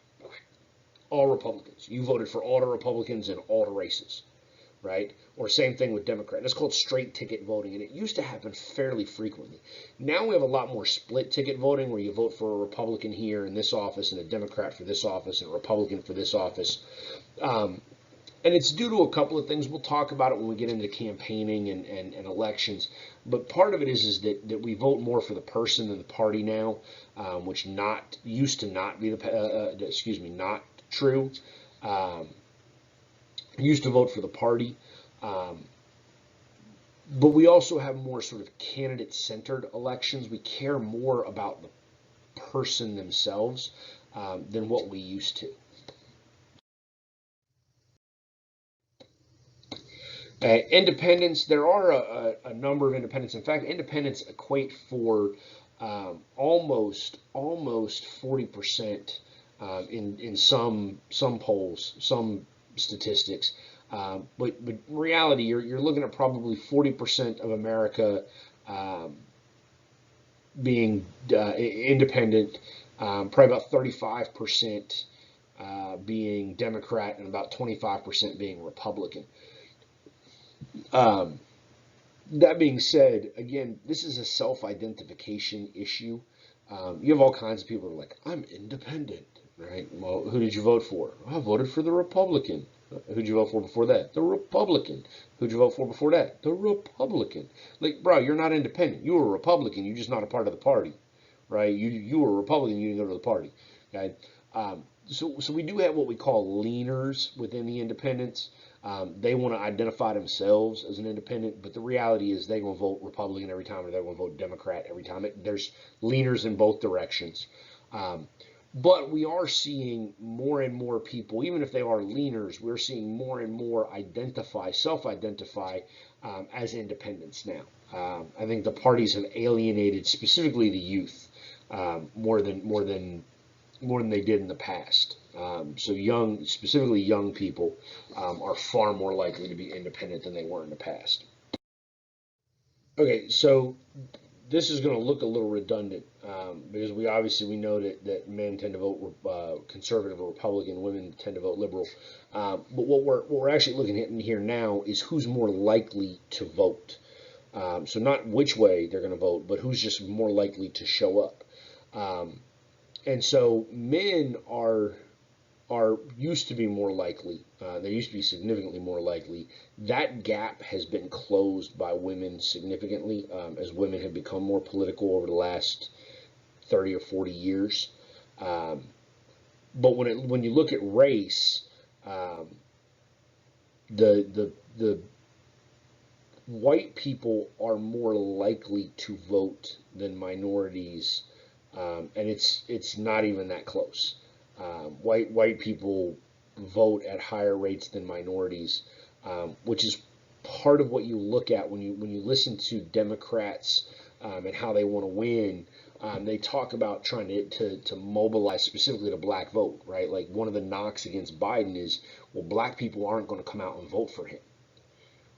all Republicans. You voted for all the Republicans in all the races. right? Or same thing with Democrat. That's called straight ticket voting, and it used to happen fairly frequently. Now we have a lot more split ticket voting, where you vote for a Republican here in this office and a Democrat for this office and a Republican for this office. Um, and it's due to a couple of things. We'll talk about it when we get into campaigning and elections. But part of it is that we vote more for the person than the party now, which not used to not be not true. Um, used to vote for the party. Um, but we also have more sort of candidate-centered elections. We care more about the person themselves than what we used to. Independents, there are a number of independents. In fact, independents equate for almost 40% in some polls, some statistics. But in reality, you're looking at probably 40% of America um, being independent, probably about 35% being Democrat, and about 25% being Republican. Um, that being said, again, this is a self-identification issue. You have all kinds of people who are like, I'm independent, right? Well, who did you vote for? I voted for the Republican. Who'd you vote for before that? The Republican. Who'd you vote for before that? The Republican. Like, bro, you're not independent. You were a Republican. You're just not a part of the party, right? You were a Republican. You didn't go to the party. Okay. So we do have what we call leaners within the independents. They want to identify themselves as an independent, but the reality is they're going to vote Republican every time, or they're going to vote Democrat every time. There's leaners in both directions. Um, but we are seeing more and more people, even if they are leaners, we're seeing more and more self-identify as independents now. I think the parties have alienated specifically the youth more than they did in the past. So specifically young people, are far more likely to be independent than they were in the past. Okay, so this is going to look a little redundant because we know that men tend to vote conservative or Republican, women tend to vote liberal. But what we're actually looking at in here now is who's more likely to vote. So not which way they're going to vote, but who's just more likely to show up. Um, and so men are used to be more likely. They used to be significantly more likely. That gap has been closed by women significantly as women have become more political over the last 30 or 40 years. Um, but when you look at race, um, the white people are more likely to vote than minorities, and it's not even that close. White people vote at higher rates than minorities, which is part of what you look at when you listen to Democrats and how they want to win. They talk about trying to mobilize specifically the black vote, right? Like one of the knocks against Biden is, well, black people aren't going to come out and vote for him,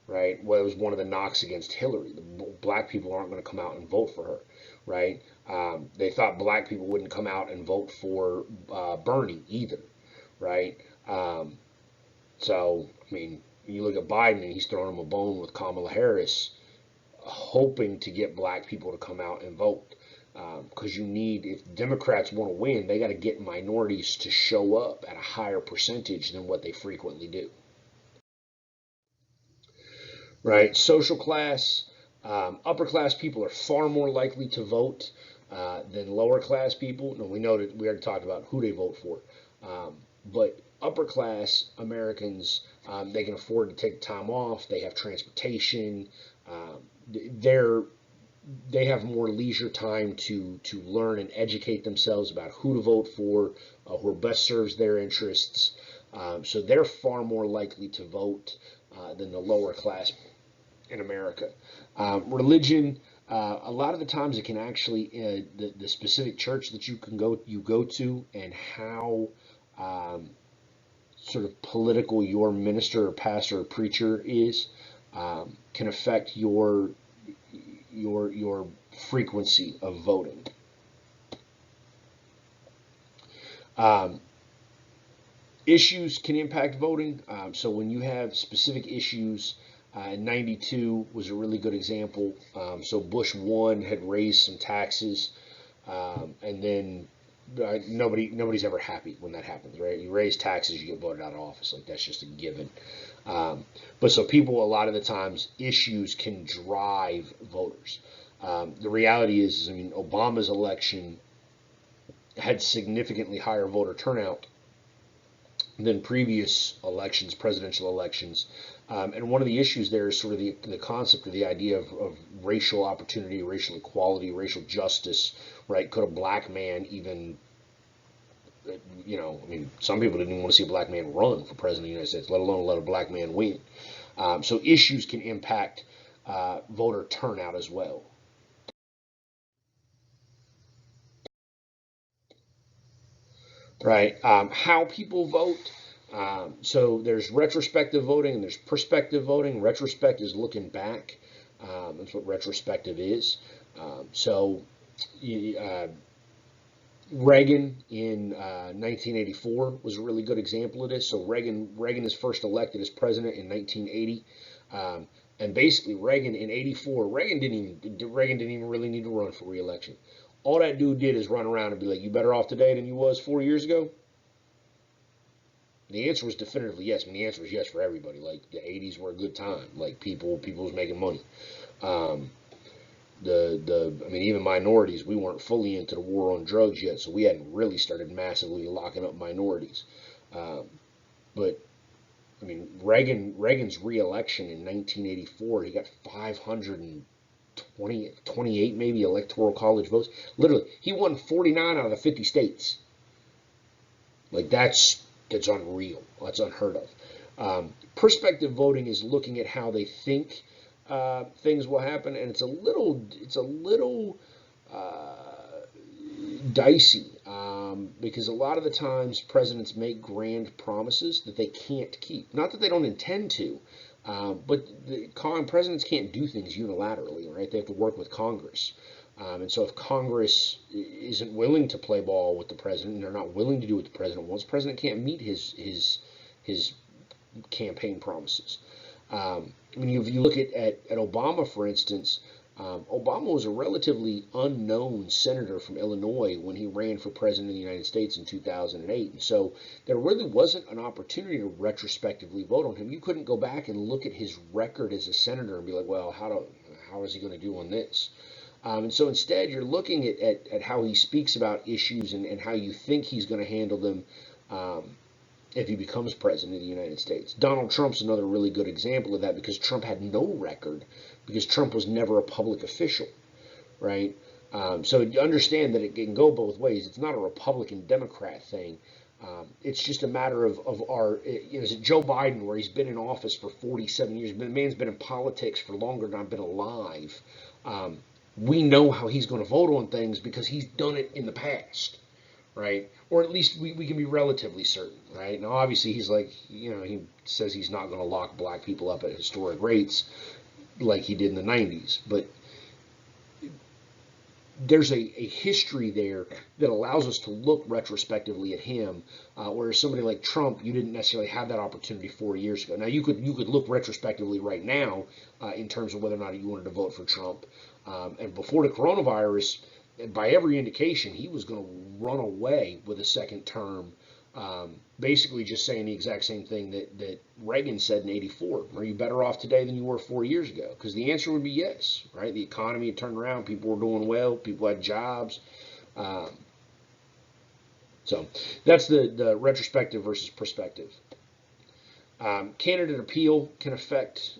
right? Well, it was one of the knocks against Hillary. The black people aren't going to come out and vote for her, right? They thought black people wouldn't come out and vote for Bernie either, right? Um, so, I mean, you look at Biden and he's throwing him a bone with Kamala Harris, hoping to get black people to come out and vote. Because if Democrats want to win, they got to get minorities to show up at a higher percentage than what they frequently do. Right? Social class, upper class people are far more likely to vote than lower class people. No, we know that we already talked about who they vote for. But upper class Americans, they can afford to take time off. They have transportation. They're they have more leisure time to learn and educate themselves about who to vote for, who best serves their interests. So they're far more likely to vote than the lower class in America. Religion, a lot of the times it can actually the specific church that you go to and how um, sort of political your minister or pastor or preacher is can affect your frequency of voting. Um, Issues can impact voting. So when you have specific issues, in '92 was a really good example. So Bush one had raised some taxes, and then nobody's ever happy when that happens, right? You raise taxes, you get voted out of office. Like that's just a given. Um, but so people, a lot of the times, issues can drive voters. The reality is, I mean, Obama's election had significantly higher voter turnout than previous elections, presidential elections. And one of the issues there is sort of the concept or the idea of racial opportunity, racial equality, racial justice, right? Could a black man even, I mean, some people didn't even want to see a black man run for president of the United States, let alone let a black man win. So issues can impact voter turnout as well. Right? How people vote. So there's retrospective voting and there's prospective voting. Retrospect is looking back. That's what retrospective is. So uh, Reagan in 1984 was a really good example of this. So Reagan is first elected as president in 1980. And basically Reagan in '84, Reagan didn't even really need to run for re-election. All that dude did is run around and be like, "You better off today than you was 4 years ago." The answer was definitively yes. I mean, the answer was yes for everybody. Like the '80s were a good time. Like people was making money. Um, I mean, even minorities, we weren't fully into the war on drugs yet, so we hadn't really started massively locking up minorities. Um, but I mean, Reagan's reelection in 1984, he got 528 maybe electoral college votes. Literally, he won 49 out of the 50 states. Like that's unreal. That's unheard of. Prospective voting is looking at how they think things will happen, and it's a little dicey because a lot of the times presidents make grand promises that they can't keep. Not that they don't intend to, but presidents can't do things unilaterally, right? They have to work with Congress. And so if Congress isn't willing to play ball with the president, and they're not willing to do what the president wants, the president can't meet his campaign promises. I mean, if you look at Obama, for instance, Obama was a relatively unknown senator from Illinois when he ran for president of the United States in 2008. And so there really wasn't an opportunity to retrospectively vote on him. You couldn't go back and look at his record as a senator and be like, well, how is he going to do on this? And so instead, you're looking at how he speaks about issues and how you think he's going to handle them if he becomes president of the United States. Donald Trump's another really good example of that because Trump had no record because Trump was never a public official, right? So you understand that it can go both ways. It's not a Republican Democrat thing. It's just a matter of our, is it Joe Biden where he's been in office for 47 years? The man's been in politics for longer than I've been alive. We know how he's going to vote on things because he's done it in the past, right? Or at least we can be relatively certain, right? Now, obviously, he's like, he says he's not going to lock black people up at historic rates like he did in the 90s, but there's a history there that allows us to look retrospectively at him, whereas somebody like Trump, you didn't necessarily have that opportunity 4 years ago. Now you could look retrospectively right now in terms of whether or not you wanted to vote for Trump, and before the coronavirus, by every indication, he was going to run away with a second term. Basically, just saying the exact same thing that Reagan said in '84. Are you better off today than you were 4 years ago? Because the answer would be yes, right? The economy had turned around, people were doing well, people had jobs. Um, so that's the retrospective versus prospective. Candidate appeal can affect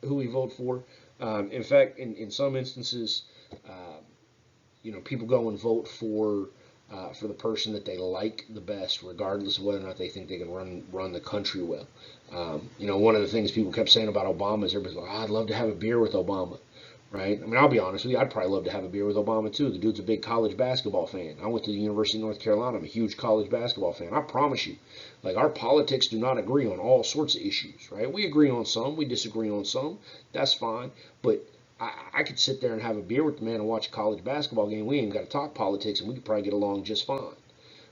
who we vote for. In fact, in some instances, uh, people go and vote for the person that they like the best, regardless of whether or not they think they can run the country well. One of the things people kept saying about Obama is everybody's like, oh, I'd love to have a beer with Obama, right? I mean, I'll be honest with you, I'd probably love to have a beer with Obama too. The dude's a big college basketball fan. I went to the University of North Carolina. I'm a huge college basketball fan. I promise you, like our politics do not agree on all sorts of issues, right? We agree on some, we disagree on some. That's fine, but I could sit there and have a beer with the man and watch a college basketball game. We ain't got to talk politics, and we could probably get along just fine,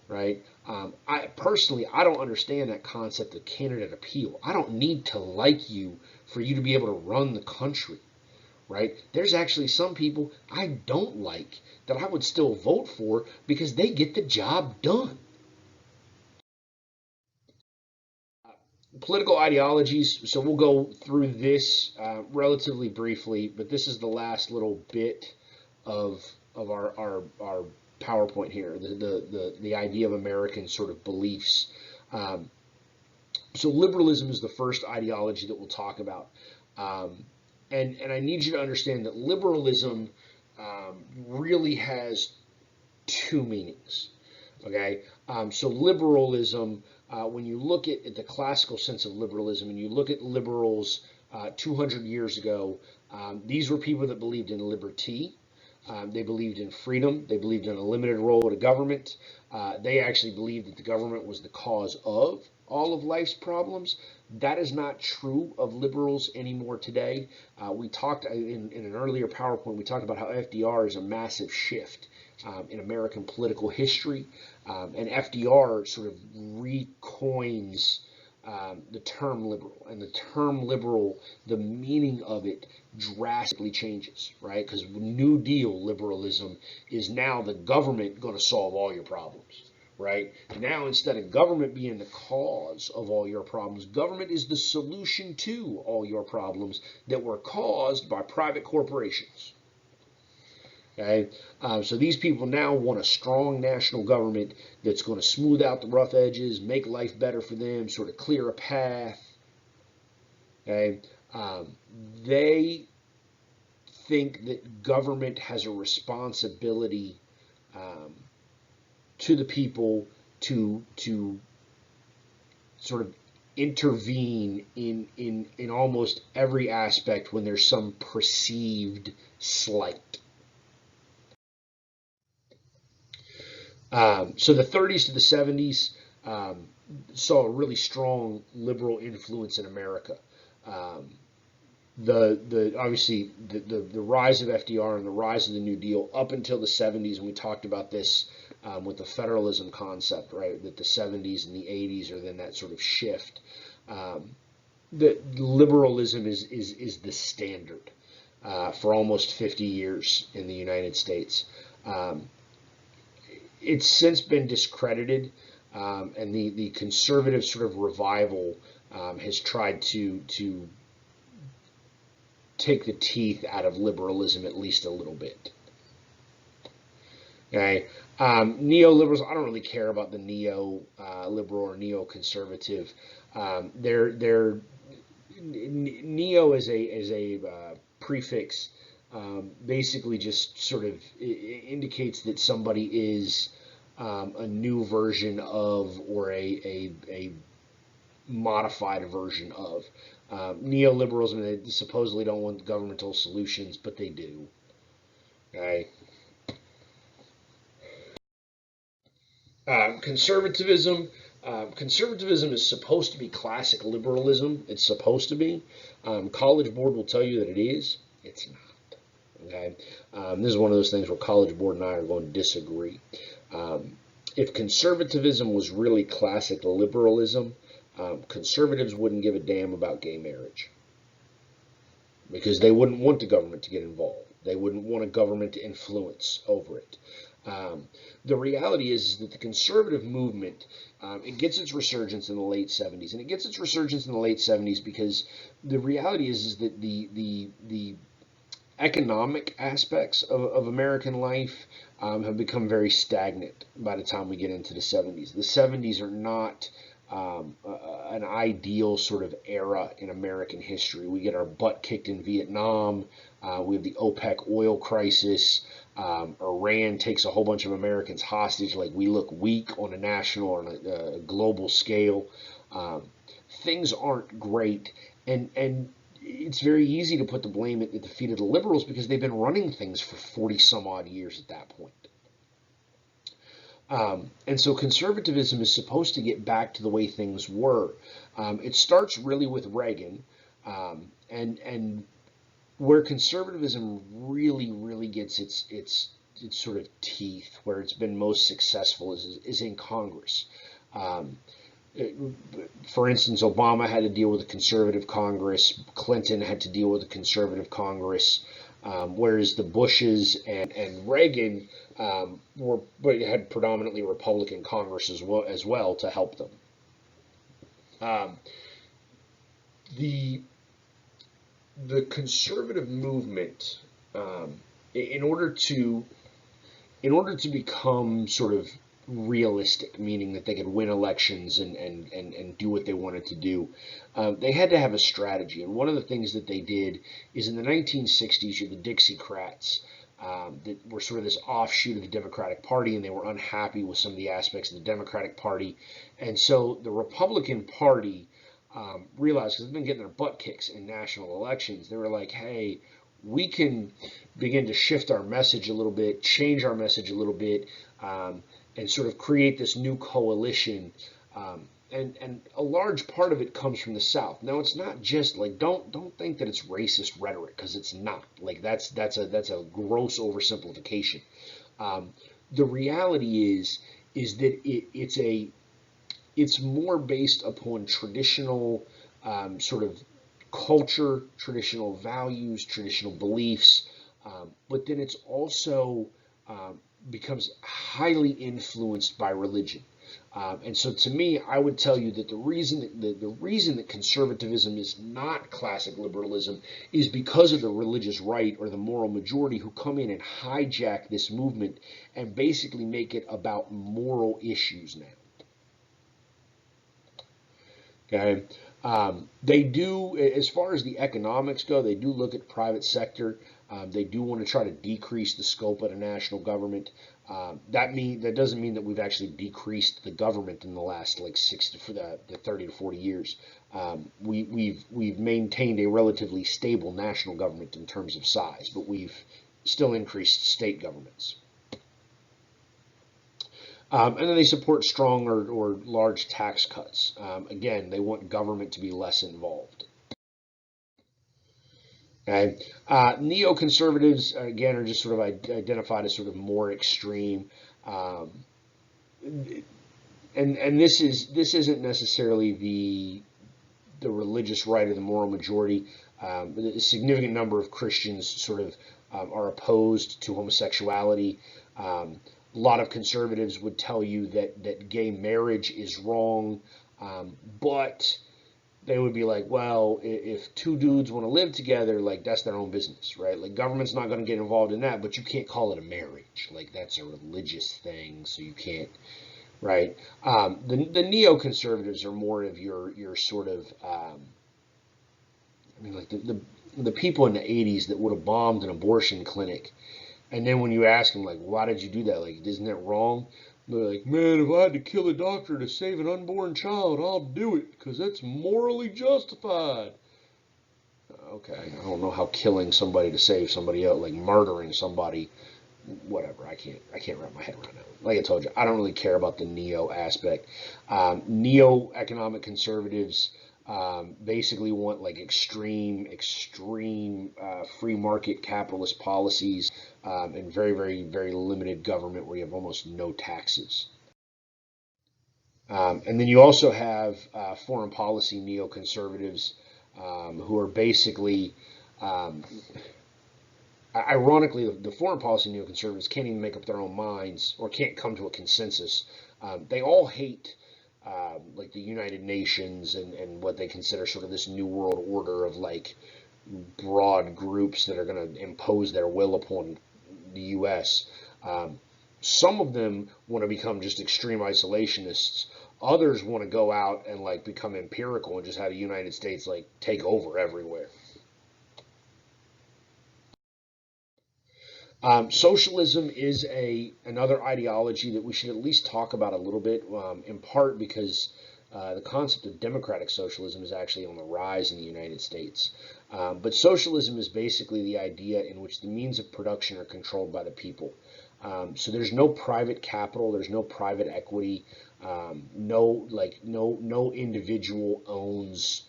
right? I personally, I don't understand that concept of candidate appeal. I don't need to like you for you to be able to run the country, right? There's actually some people I don't like that I would still vote for because they get the job done. Political ideologies. So we'll go through this relatively briefly, but this is the last little bit of our PowerPoint here. The idea of American sort of beliefs. Um, so liberalism is the first ideology that we'll talk about, um, and I need you to understand that liberalism really has two meanings. Okay, so liberalism, when you look at the classical sense of liberalism, and you look at liberals 200 years ago, these were people that believed in liberty. They believed in freedom. They believed in a limited role of the government. They actually believed that the government was the cause of all of life's problems. That is not true of liberals anymore today. We talked in an earlier PowerPoint, we talked about how FDR is a massive shift in American political history. And FDR sort of recoins the term liberal. And the term liberal, the meaning of it drastically changes, right? Because New Deal liberalism is now the government going to solve all your problems, right? Now, instead of government being the cause of all your problems, government is the solution to all your problems that were caused by private corporations. Okay, so these people now want a strong national government that's going to smooth out the rough edges, make life better for them, sort of clear a path. Okay, um, they think that government has a responsibility um, to the people to sort of intervene in almost every aspect when there's some perceived slight. So the 30s to the 70s saw a really strong liberal influence in America. Um, the obviously the rise of FDR and the rise of the New Deal up until the 70s, and we talked about this with the federalism concept, right? That the 70s and the 80s are then that sort of shift. Um, that liberalism is the standard for almost 50 years in the United States. Um, it's since been discredited, and the conservative sort of revival has tried to take the teeth out of liberalism at least a little bit. Okay, neoliberals. I don't really care about the neo-liberal or neo-conservative. They're neo as a prefix basically just sort of indicates that somebody is a new version of or a modified version of. Neoliberalism, they supposedly don't want governmental solutions, but they do. Okay. Conservatism. Conservatism is supposed to be classic liberalism. It's supposed to be. College Board will tell you that it is. It's not. Okay. This is one of those things where College Board and I are going to disagree. If conservatism was really classic liberalism, conservatives wouldn't give a damn about gay marriage because they wouldn't want the government to get involved. They wouldn't want a government to influence over it. Um, the reality is that the conservative movement it gets its resurgence in the late 70s, and it gets its resurgence in the late 70s because the reality is that the economic aspects of American life have become very stagnant by the time we get into the 70s. The 70s are not an ideal sort of era in American history. We get our butt kicked in Vietnam. We have the OPEC oil crisis. Iran takes a whole bunch of Americans hostage. Like we look weak on a national or on a global scale. Um, Things aren't great, and it's very easy to put the blame at the feet of the liberals because they've been running things for 40 some odd years at that point. And so conservatism is supposed to get back to the way things were. It starts really with Reagan, and where conservatism really gets its its sort of teeth, where it's been most successful, is in Congress. Um, for instance, Obama had to deal with a conservative Congress. Clinton had to deal with a conservative Congress. Whereas the Bushes and Reagan had predominantly Republican Congress as well to help them. Um, the the conservative movement, um, in order to become sort of realistic, meaning that they could win elections and do what they wanted to do, they had to have a strategy. And one of the things that they did is in the 1960s, you had the Dixiecrats, that were sort of this offshoot of the Democratic Party, and they were unhappy with some of the aspects of the Democratic Party. And so the Republican Party realized, because they've been getting their butt kicks in national elections, they were like, hey, we can begin to shift our message a little bit, change our message a little bit, and sort of create this new coalition. And a large part of it comes from the South. Now, it's not just like, don't think that it's racist rhetoric, because it's not. Like that's a gross oversimplification. The reality is that it's more based upon traditional sort of culture, traditional values, traditional beliefs, but then it's also becomes highly influenced by religion. And so, to me, I would tell you that the reason that conservatism is not classic liberalism is because of the religious right or the moral majority who come in and hijack this movement and basically make it about moral issues now. Okay. They do, as far as the economics go, they do look at private sector. They do want to try to decrease the scope of the national government. That doesn't mean that we've actually decreased the government in the last like for the 30 to 40 years. We've maintained a relatively stable national government in terms of size, but we've still increased state governments. And then they support strong or large tax cuts. Again, they want government to be less involved. Okay. Neoconservatives, again, are just sort of identified as sort of more extreme. And this isn't necessarily the religious right or the moral majority. A significant number of Christians sort of are opposed to homosexuality. A lot of conservatives would tell you that gay marriage is wrong, but they would be like, well, if two dudes want to live together, like that's their own business, right? Like government's not going to get involved in that, but you can't call it a marriage. Like that's a religious thing, so you can't, right? The neoconservatives are more of your sort of, I mean, like the people in the 80s that would have bombed an abortion clinic. And then when you ask them, like, why did you do that? Like, isn't that wrong? They're like, man, if I had to kill a doctor to save an unborn child, I'll do it because that's morally justified. Okay, I don't know how killing somebody to save somebody else, like murdering somebody, whatever. I can't wrap my head around that. Like I told you, I don't really care about the neo aspect. Neo-economic conservatives basically want like extreme free market capitalist policies and very, very, very limited government where you have almost no taxes. And then you also have foreign policy neoconservatives who are basically, um, ironically, the foreign policy neoconservatives can't even make up their own minds or can't come to a consensus. They all hate like the United Nations and what they consider sort of this new world order of like broad groups that are going to impose their will upon the U.S. Some of them want to become just extreme isolationists. Others want to go out and like become empirical and just have the United States like take over everywhere. Socialism is another ideology that we should at least talk about a little bit, in part because the concept of democratic socialism is actually on the rise in the United States. But socialism is basically the idea in which the means of production are controlled by the people. So there's no private capital, there's no private equity, no individual owns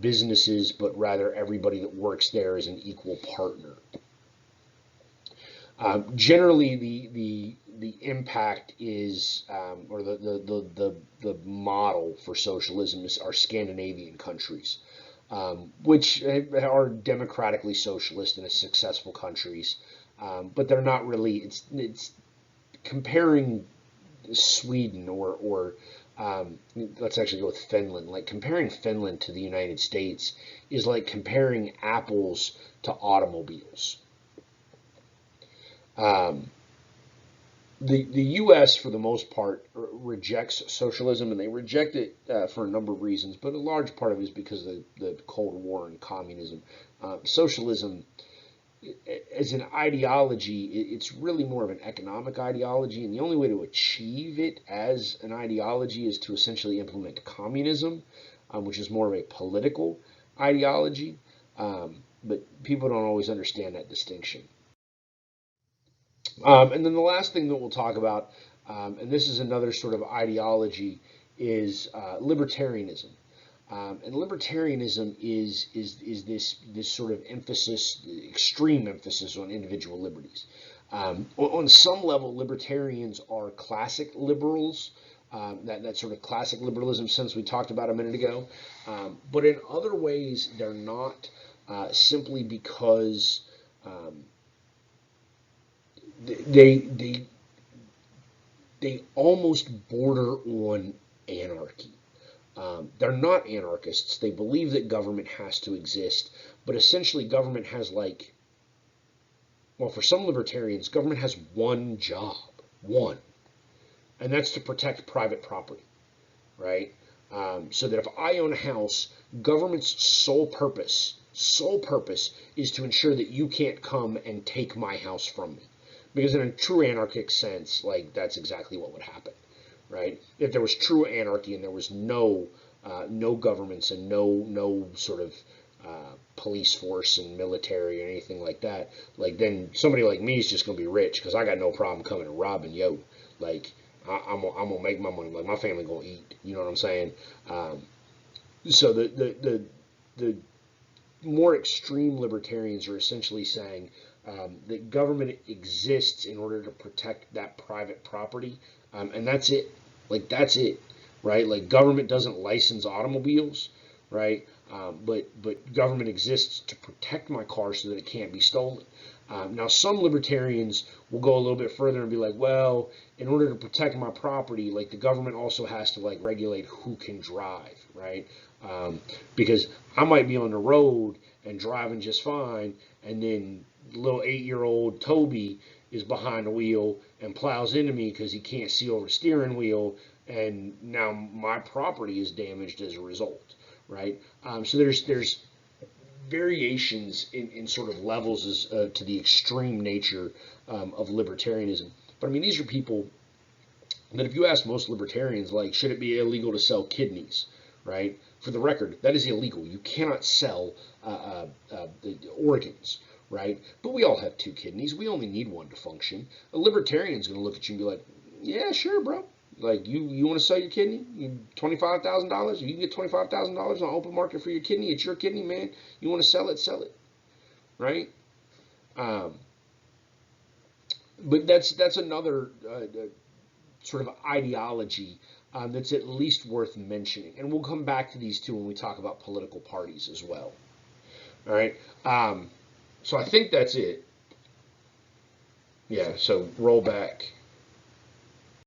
businesses, but rather everybody that works there is an equal partner. Generally, the impact is, or the model for socialism are Scandinavian countries, which are democratically socialist and successful countries, but they're not really. It's comparing Sweden or let's actually go with Finland. Like comparing Finland to the United States is like comparing apples to automobiles. Um, the U.S. for the most part rejects socialism, and they reject it for a number of reasons, but a large part of it is because of the Cold War and communism. Socialism as an ideology, it's really more of an economic ideology, and the only way to achieve it as an ideology is to essentially implement communism, which is more of a political ideology. But people don't always understand that distinction. And then the last thing that we'll talk about, and this is another sort of ideology, is libertarianism. And libertarianism is this sort of emphasis, extreme emphasis on individual liberties. On some level, libertarians are classic liberals, that sort of classic liberalism sense we talked about a minute ago. But in other ways, they're not, simply because they they they almost border on anarchy. They're not anarchists. They believe that government has to exist, but essentially, government has well, for some libertarians, government has one job, one, and that's to protect private property, right? So that if I own a house, government's sole purpose is to ensure that you can't come and take my house from me. Because in a true anarchic sense, like that's exactly what would happen, right? If there was true anarchy and there was no governments and no sort of police force and military or anything like that, like then somebody like me is just gonna be rich because I got no problem coming and robbing yo. Like I'm gonna make my money. Like my family gonna eat. You know what I'm saying? So the more extreme libertarians are essentially saying that government exists in order to protect that private property, and that's it. Like that's it, right? Like government doesn't license automobiles, right? But government exists to protect my car so that it can't be stolen. Now, some libertarians will go a little bit further and be like, well, in order to protect my property, like the government also has to like regulate who can drive, right? Because I might be on the road and driving just fine, and then little 8-year-old Toby is behind the wheel and plows into me because he can't see over the steering wheel, and now my property is damaged as a result, right? So there's variations in sort of levels to the extreme nature of libertarianism. But I mean, these are people that if you ask most libertarians, like, should it be illegal to sell kidneys, right? For the record, that is illegal. You cannot sell the organs, right? But we all have two kidneys. We only need one to function. A libertarian's going to look at you and be like, yeah, sure, bro. Like you want to sell your kidney? $25,000. You can get $25,000 on open market for your kidney. It's your kidney, man. You want to sell it, right? Um, but that's another sort of ideology that's at least worth mentioning. And we'll come back to these two when we talk about political parties as well. All right. So I think that's it. Yeah. So roll back.